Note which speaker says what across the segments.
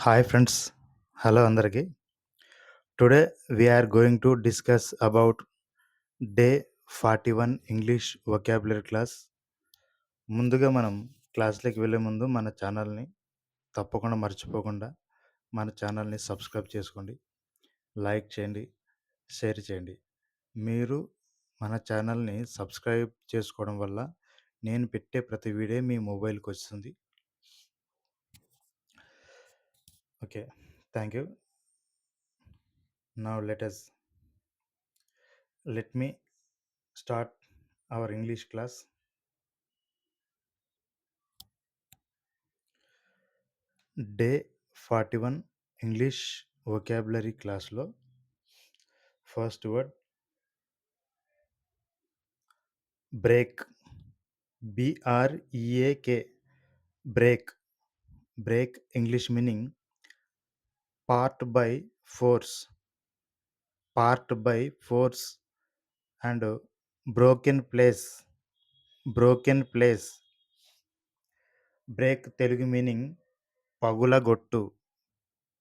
Speaker 1: Hi friends, hello Andarki. Today we are going to discuss about day 41 English vocabulary class. ముందుగా మనం క్లాస్లోకి వెళ్ళే ముందు మన ఛానల్ని తప్పకుండా మర్చిపోకుండా మన ఛానల్ని సబ్స్క్రైబ్ చేసుకోండి, లైక్ చేయండి, షేర్ చేయండి. మీరు మన ఛానల్ని సబ్స్క్రైబ్ చేసుకోవడం వల్ల నేను పెట్టే ప్రతి వీడియో మీ మొబైల్కి వస్తుంది. Okay, thank you. Now let me start our English class. Day 41 English vocabulary క్లాస్లో first word break. B R E A K, break. Break English meaning part by force, part by force and broken place, broken place. Break Telugu meaning పగులగొట్టు,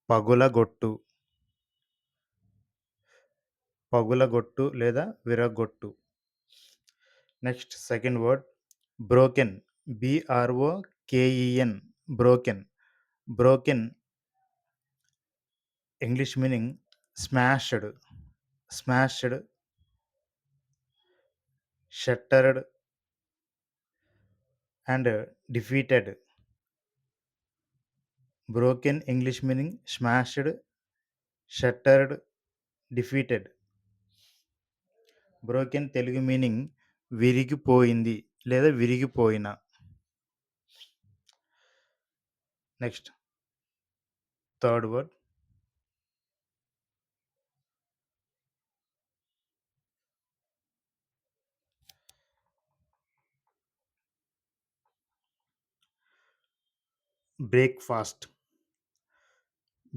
Speaker 1: పగులగొట్టు, పగులగొట్టు లేదా విరగొట్టు. Next second word broken. B R O K E N, broken. Broken English meaning smashed, smashed, shattered and defeated. Broken English meaning smashed, shattered, defeated. Broken Telugu meaning విరిగిపోయింది లేదా విరిగిపోయిన. Next third word breakfast.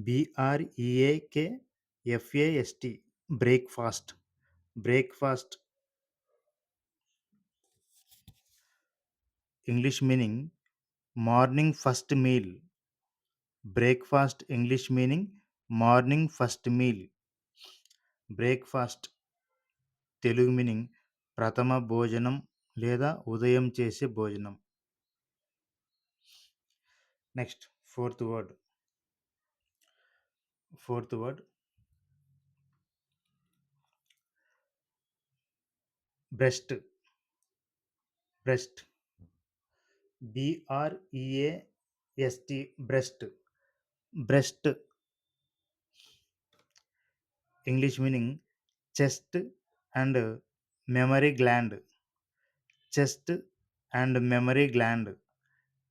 Speaker 1: బిఆర్ఈఏకేఎఫ్ఏఎస్టి, breakfast. Breakfast English meaning morning first meal. Breakfast English meaning morning first meal. Breakfast Telugu meaning ప్రథమ భోజనం లేదా ఉదయం చేసే భోజనం. Next fourth word breast. Breast బిఆర్ఈఏఎస్టి, breast. Breast English meaning chest and memory gland, chest and memory gland.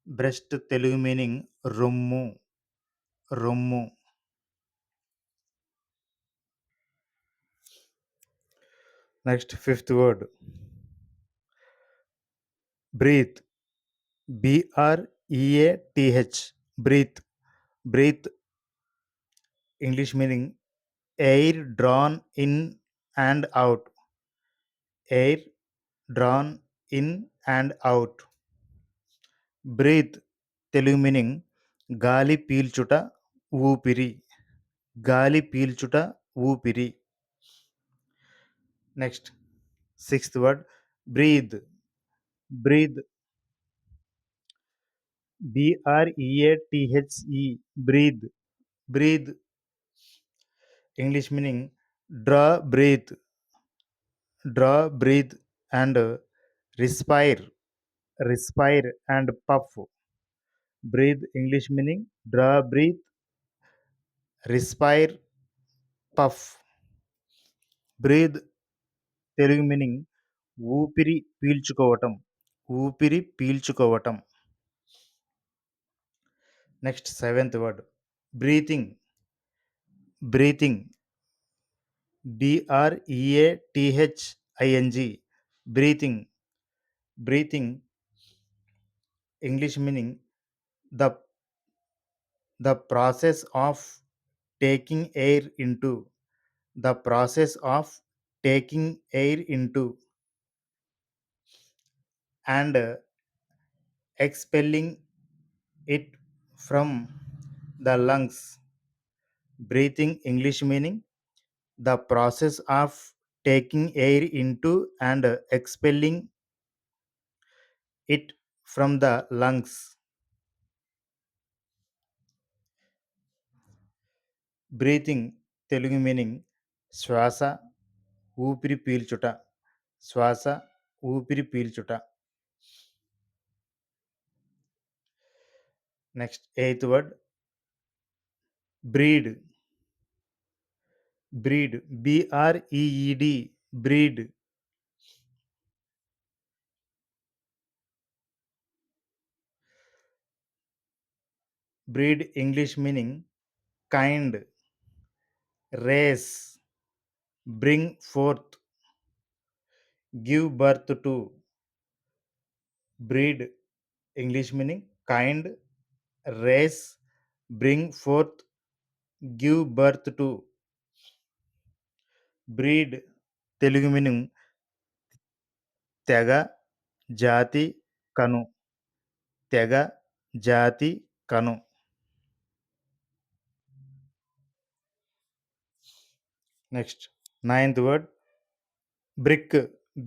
Speaker 1: Breast Telugu meaning రొమ్ము, రొమ్ము. Next fifth word breath. బిఆర్ఈఏటిహెచ్, breath. Breath English meaning air drawn in and out, air drawn in and out. Breath Telugu meaning గాలి పీల్చుట, ఊపిరి, గాలి పీల్చుట, ఊపిరి. Next sixth word breathe. Breathe బిఆర్ఈఏటిహెచ్ఈ, breathe. Breathe English meaning draw breath, draw breath and రిస్పైర్, రిస్పైర్ and puff. Breath English meaning draw breath, రిస్పైర్, puff. Breathe Telugu meaning ఊపిరి పీల్చుకోవటం, ఊపిరి పీల్చుకోవటం. Next seventh word breathing. Breathing బిఆర్ఈఏటిహెచ్ఐఎన్జి, breathing. Breathing English meaning the the process of taking air into, the process of taking air into and expelling it from the lungs. Breathing English meaning the process of taking air into and expelling it from the lungs. Breathing Telugu meaning శ్వాస ఊపిరి పీల్చుట. శ్వాస ఊపిరి పీల్చుట. Next eighth word breed. Breed B R E E D breed. Breed English meaning kind, race, bring forth, give birth to. Breed English meaning kind, race, bring forth, give birth to. Breed Telugu meaning తెగ, జాతి, కను. తెగ, జాతి, కను. Next ninth word brick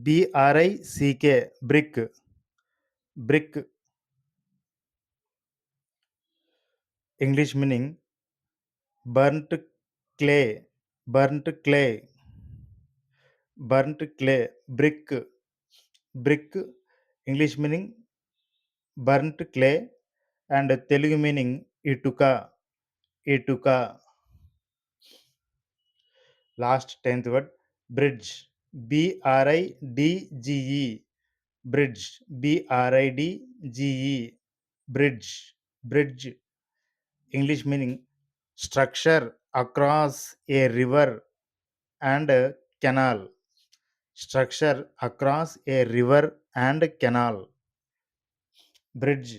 Speaker 1: B R I C K brick. Brick English meaning burnt clay. Burnt clay. Burnt clay brick. Brick English meaning burnt clay and Telugu meaning ఇటుక. ఇటుక. Last 10th word bridge B R I D G E bridge. B R I D G E bridge. Bridge English meaning structure across a river and canal. Structure across a river and canal. Bridge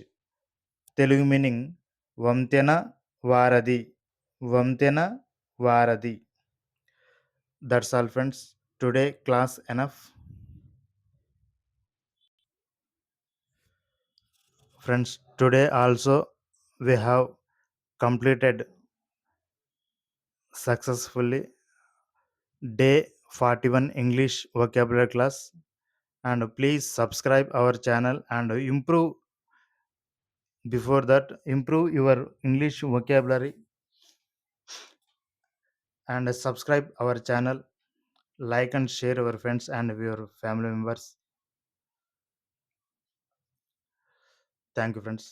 Speaker 1: Telugu meaning వంతెన, వారధి. వంతెన, వారధి. That's all friends. Today class enough. Friends, today also we have completed successfully day 41 English vocabulary class, and please subscribe our channel and improve, before that improve your English vocabulary, and subscribe our channel, like and share our friends and your family members. Thank you, friends.